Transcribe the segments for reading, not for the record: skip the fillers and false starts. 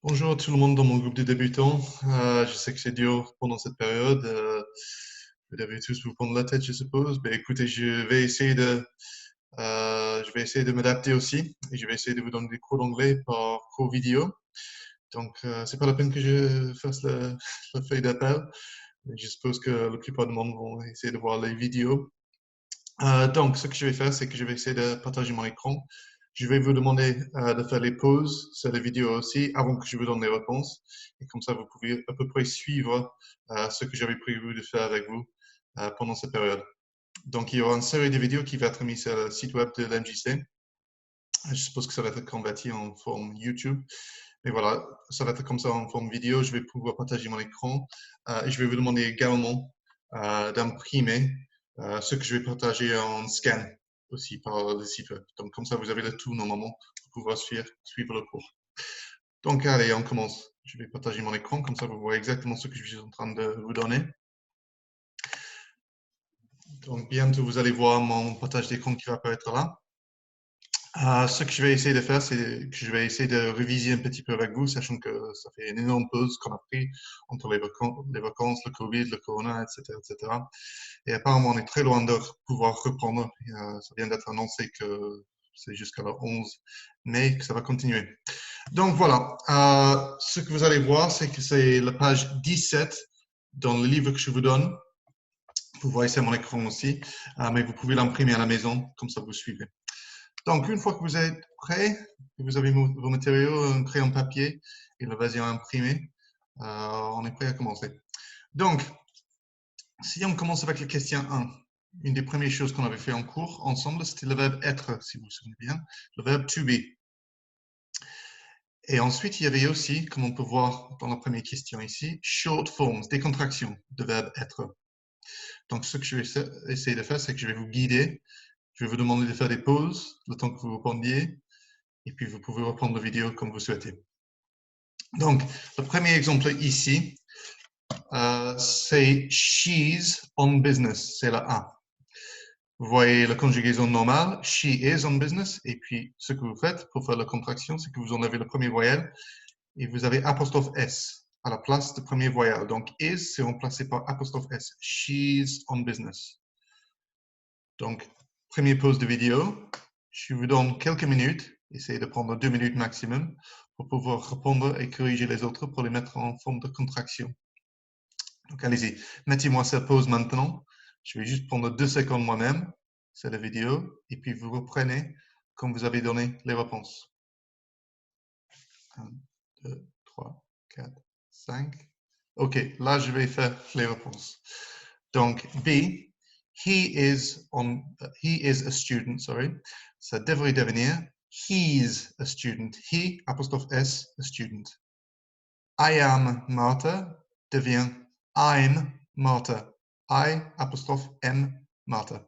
Bonjour à tout le monde dans mon groupe de débutants. Je sais que c'est dur pendant cette période. Vous devez tous vous prendre la tête, je suppose. Mais écoutez, je vais essayer de m'adapter aussi et je vais essayer de vous donner des cours d'anglais par cours vidéo. Donc, c'est pas la peine que je fasse la feuille d'appel. Je suppose que la plupart du monde vont essayer de voir les vidéos. Donc, ce que je vais faire, c'est que je vais essayer de partager mon écran. Je vais vous demander de faire les pauses sur les vidéos aussi avant que je vous donne les réponses. Et comme ça, vous pouvez à peu près suivre ce que j'avais prévu de faire avec vous pendant cette période. Donc, il y aura une série de vidéos qui va être mise sur le site web de l'MJC. Je suppose que ça va être converti en forme YouTube. Mais voilà, ça va être comme ça en forme vidéo. Je vais pouvoir partager mon écran et je vais vous demander également d'imprimer ce que je vais partager en scan aussi par le site web. Donc comme ça, vous avez le tout normalement pour pouvoir suivre le cours. Donc allez, on commence. Je vais partager mon écran, comme ça vous voyez exactement ce que je suis en train de vous donner. Donc bientôt, vous allez voir mon partage d'écran qui va apparaître là. Ce que je vais essayer de faire, c'est que je vais essayer de réviser un petit peu avec vous, sachant que ça fait une énorme pause qu'on a pris entre les vacances, le Covid, le Corona, etc., etc. Et apparemment, on est très loin de pouvoir reprendre. Ça vient d'être annoncé que c'est jusqu'à le 11 mai que ça va continuer. Donc voilà, ce que vous allez voir, c'est que c'est la page 17 dans le livre que je vous donne. Vous voyez, c'est mon écran aussi, mais vous pouvez l'imprimer à la maison, comme ça vous suivez. Donc, une fois que vous êtes prêt, que vous avez vos matériaux, un crayon papier et le vasier à imprimer, on est prêt à commencer. Donc, si on commence avec la question 1, une des premières choses qu'on avait fait en cours ensemble, c'était le verbe être, si vous vous souvenez bien, le verbe to be. Et ensuite, il y avait aussi, comme on peut voir dans la première question ici, short forms, des contractions de verbe être. Donc, ce que je vais essayer de faire, c'est que je vais vous guider. Je vais vous demander de faire des pauses, le temps que vous répondiez, et puis vous pouvez reprendre la vidéo comme vous souhaitez. Donc, le premier exemple ici, c'est she's on business, c'est la A. Vous voyez la conjugaison normale, she is on business, et puis ce que vous faites pour faire la contraction, c'est que vous enlevez le premier voyelle et vous avez apostrophe S à la place de premier voyelle. Donc, is, c'est remplacé par apostrophe S. She's on business. Donc, première pause de vidéo. Je vous donne quelques minutes. Essayez de prendre 2 minutes maximum pour pouvoir répondre et corriger les autres pour les mettre en forme de contraction. Donc, allez-y. Mettez-moi cette pause maintenant. Je vais juste prendre 2 secondes moi-même. C'est la vidéo. Et puis, vous reprenez comme vous avez donné les réponses. 1, 2, 3, 4, 5. OK, là, je vais faire les réponses. Donc, B, he is a student, sorry. Ça devrait devenir he's a student. He, apostrophe S, a student. I am Martha devient I'm Martha. I, apostrophe M, Martha.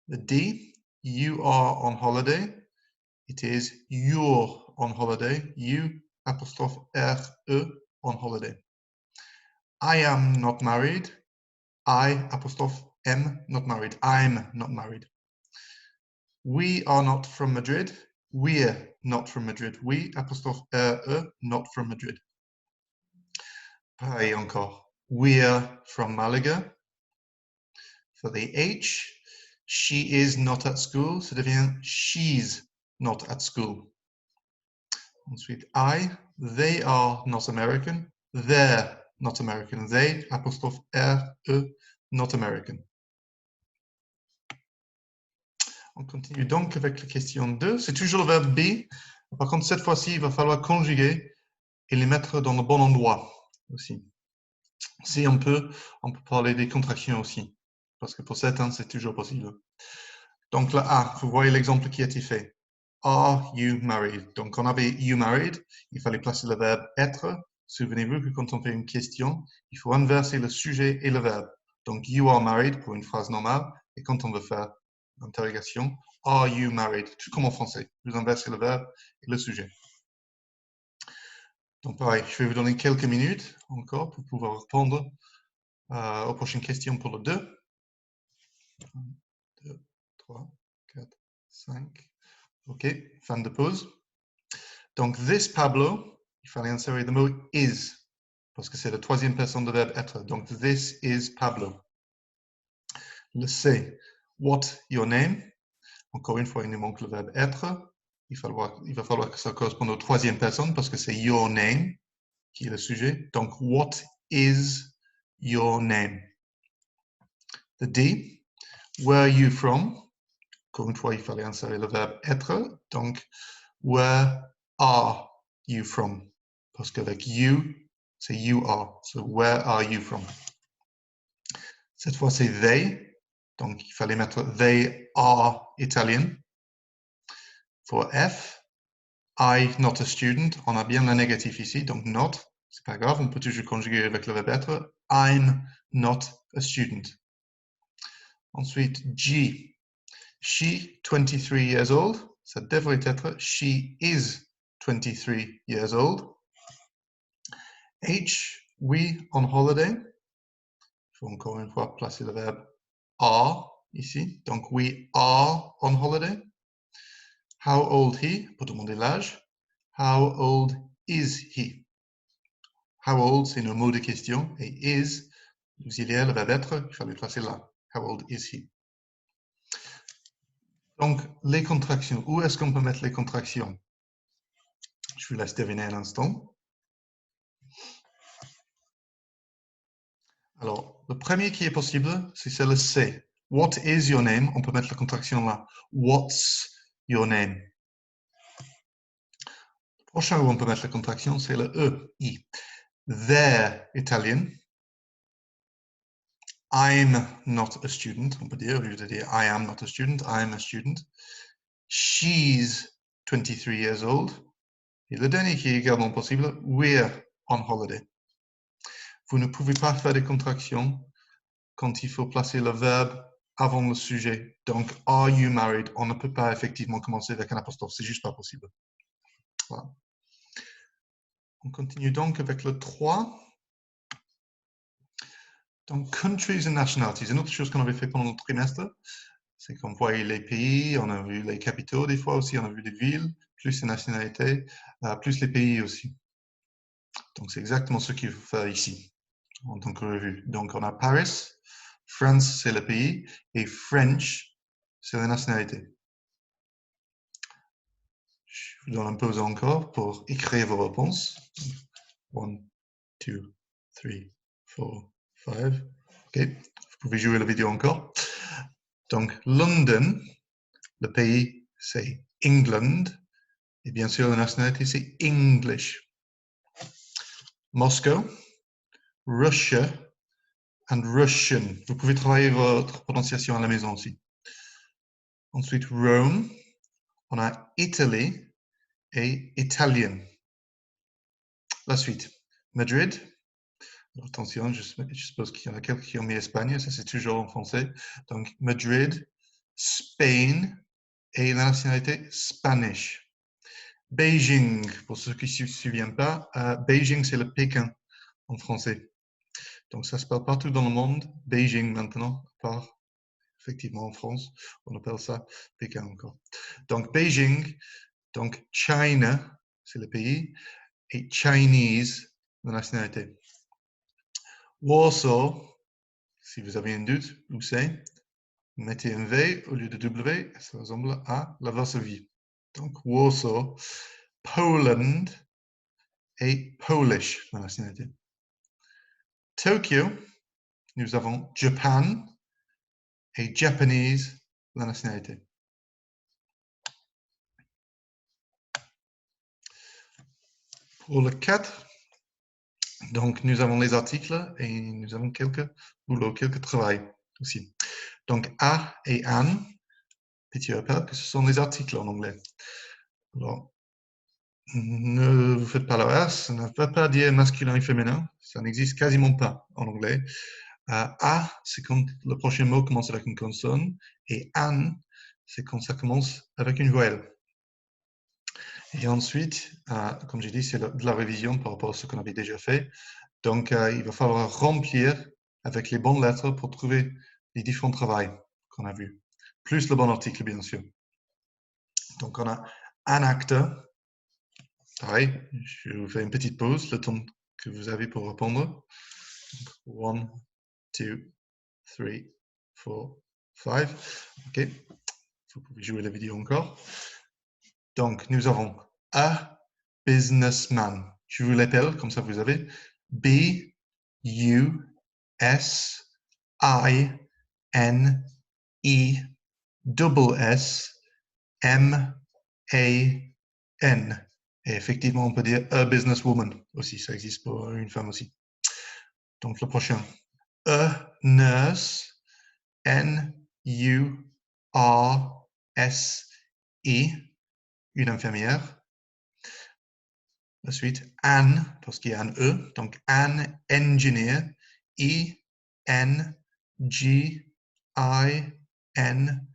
The D, you are on holiday. It is you're on holiday. You, apostrophe R-E, on holiday. I am not married. I, apostrophe M, not married. I'm not married. We are not from Madrid. We're not from Madrid. We, apostrophe R-E, not from Madrid. Pareil encore. We're from Malaga. For the H, she is not at school. Ça devient she's not at school. Ensuite, I, they are not American. They're not American. They, apostrophe R-E, not American. On continue donc avec la question 2. C'est toujours le verbe be. Par contre, cette fois-ci, il va falloir conjuguer et les mettre dans le bon endroit aussi. Si on peut parler des contractions aussi. Parce que pour certains, c'est toujours possible. Donc là, A, vous voyez l'exemple qui a été fait. Are you married? Donc, on avait you married. Il fallait placer le verbe être. Souvenez-vous que quand on fait une question, il faut inverser le sujet et le verbe. Donc, you are married pour une phrase normale. Et quand on veut faire l'interrogation, are you married? Tout comme en français. Vous inversez le verbe et le sujet. Donc, pareil, je vais vous donner quelques minutes encore pour pouvoir répondre aux prochaines questions pour le 2. 1, 2, 3, 4, 5. OK, fin de pause. Donc, this Pablo, il fallait insérer le mot is, parce que c'est la troisième personne du verbe être. Donc, this is Pablo. Le C, what your name. Encore une fois, il nous manque le verbe être. Il va falloir que ça corresponde aux troisième personne parce que c'est your name qui est le sujet. Donc, what is your name? The D, where are you from? Encore une fois, il fallait insérer le verbe être. Donc, where are you from? Parce qu'avec you, c'est you are. So, where are you from? Cette fois, c'est they. Donc, il fallait mettre they are Italian. For F, I not a student. On a bien le négatif ici, donc not. C'est pas grave, on peut toujours conjuguer avec le verbe être. I'm not a student. Ensuite, G. She, 23 years old. Ça devrait être she is 23 years old. H, we on holiday. Il faut encore une fois placer le verbe are ici. Donc, we are on holiday. How old he, pour demander l'âge. How old is he? How old, c'est un mot de question. Et is, l'auxiliaire, le verbe être, il fallait placer là. How old is he? Donc, les contractions. Où est-ce qu'on peut mettre les contractions? Je vous laisse deviner un instant. Alors, le premier qui est possible, c'est le C. What is your name? On peut mettre la contraction là. What's your name? Le prochain où on peut mettre la contraction, c'est le E, I. They're Italian. I'm not a student. On peut dire, au lieu de dire I am not a student, I'm a student. She's 23 years old. Et le dernier qui est également possible, we're on holiday. Vous ne pouvez pas faire des contractions quand il faut placer le verbe avant le sujet. Donc, are you married? On ne peut pas effectivement commencer avec un apostrophe. C'est juste pas possible. Voilà. On continue donc avec le 3. Donc, countries and nationalities. Une autre chose qu'on avait fait pendant le trimestre, c'est qu'on voyait les pays, on a vu les capitaux des fois aussi, on a vu les villes, plus les nationalités, plus les pays aussi. Donc, c'est exactement ce qu'il faut faire ici, en tant que revue. Donc, on a Paris, France, c'est le pays, et French, c'est la nationalité. Je vous donne une pause encore pour écrire vos réponses. 1, 2, 3, 4, 5. OK. Vous pouvez jouer la vidéo encore. Donc, London, le pays, c'est England. Et bien sûr, la nationalité, c'est English. Moscow, Russia and Russian. Vous pouvez travailler votre prononciation à la maison aussi. Ensuite, Rome, on a Italy et Italian. La suite, Madrid. Attention, je suppose qu'il y en a quelques qui ont mis Espagne, ça c'est toujours en français. Donc, Madrid, Spain et la nationalité Spanish. Beijing, pour ceux qui ne se souviennent pas, Beijing c'est le Pékin en français. Donc, ça se parle partout dans le monde, Beijing maintenant, à part effectivement en France, on appelle ça Pékin encore. Donc, Beijing, donc China, c'est le pays, et Chinese, la nationalité. Warsaw, si vous avez un doute, où c'est? Mettez un V au lieu de W, ça ressemble à la Varsovie. Donc, Warsaw, Poland et Polish, la nationalité. Tokyo, nous avons Japan et Japanese, la nationalité. Pour le 4, donc nous avons les articles et nous avons quelques boulots, quelques travails aussi. Donc, A et An, petit rappel que ce sont les articles en anglais. Alors, ne vous faites pas la ça ne veut pas dire masculin et féminin, ça n'existe quasiment pas en anglais. A, c'est quand le prochain mot commence avec une consonne, et An, c'est quand ça commence avec une voyelle. Et ensuite, comme j'ai dit, c'est de la révision par rapport à ce qu'on avait déjà fait. Donc, il va falloir remplir avec les bonnes lettres pour trouver les différents travaux qu'on a vus, plus le bon article, bien sûr. Donc, on a un acteur, Pareil, je vous fais une petite pause, le temps que vous avez pour répondre. 1, 2, 3, 4, 5. OK. Vous pouvez jouer la vidéo encore. Donc, nous avons a businessman. Je vous l'appelle, comme ça vous avez B, U, S, I, N, E, double S, M, A, N. Et effectivement, on peut dire a businesswoman aussi. Ça existe pour une femme aussi. Donc, le prochain. A nurse. N, U, R, S, E. Une infirmière. Ensuite, an, parce qu'il y a un E. Donc, an engineer. E, N, G, I, N,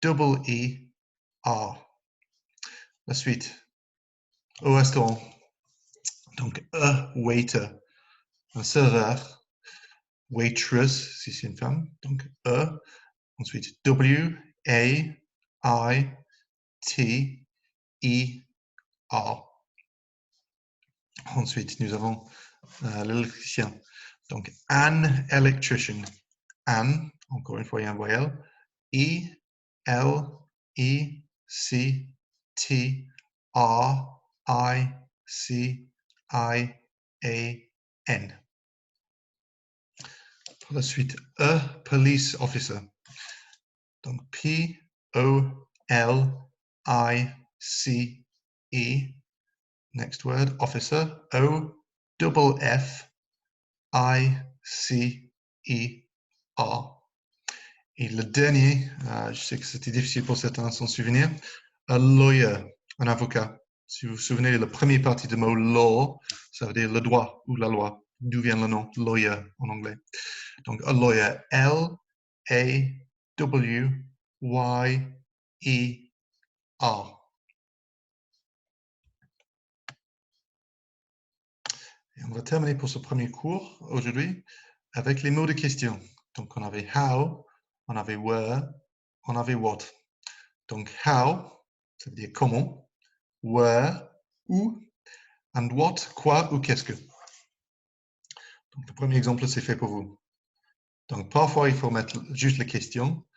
double E, R. La suite. Au restaurant. Donc, a waiter. Un serveur. Waitress, si c'est une femme. Donc, a. Ensuite, W, A, I, T, E, R. Ensuite, nous avons l'électricien. Donc, an electrician. An, encore une fois, il y a un voyelle. E, L, E, C, T, R, I, C, I, A, N. Pour la suite, a police officer. Donc, P, O, L, I, C, E. Next word, officer. O, double F, I, C, E, R. Et le dernier, je sais que c'était difficile pour certains à s'en souvenir, a lawyer, un avocat. Si vous vous souvenez, la première partie du mot law, ça veut dire le droit ou la loi. D'où vient le nom lawyer en anglais. Donc, a lawyer, L, A, W, Y, E, R. Et on va terminer pour ce premier cours aujourd'hui avec les mots de question. Donc, on avait how, on avait where, on avait what. Donc, how, ça veut dire comment, where, où, and what, quoi ou qu'est-ce que. Donc, le premier exemple, c'est fait pour vous. Donc, parfois, il faut mettre juste la question.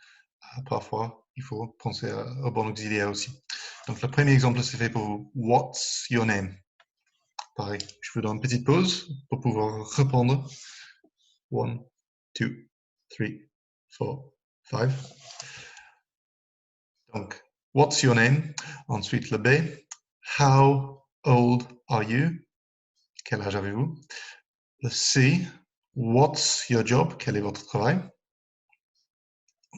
Parfois, il faut penser au bon auxiliaire aussi. Donc, le premier exemple, c'est fait pour vous. What's your name? Pareil, je vous donne une petite pause pour pouvoir répondre. 1, 2, 3, 4, 5. Donc, what's your name? Ensuite, le B. How old are you? Quel âge avez-vous? Le C. What's your job? Quel est votre travail?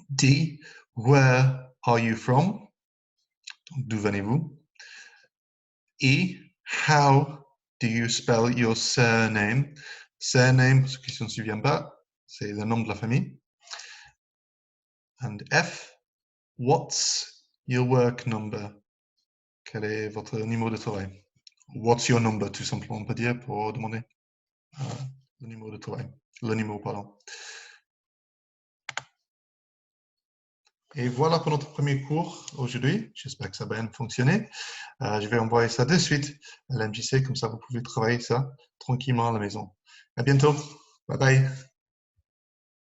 D. Where are you from? D'où venez-vous? E. How do you spell your surname? Surname, pour ceux qui ne se souviennent pas, c'est le nom de la famille. And F. What's your work number? Quel est votre numéro de travail? What's your number, tout simplement, on peut dire pour demander le numéro de travail. Le numéro, pardon. Et voilà pour notre premier cours aujourd'hui. J'espère que ça va bien fonctionner. Je vais envoyer ça de suite à l'MJC, comme ça vous pouvez travailler ça tranquillement à la maison. À bientôt. Bye bye.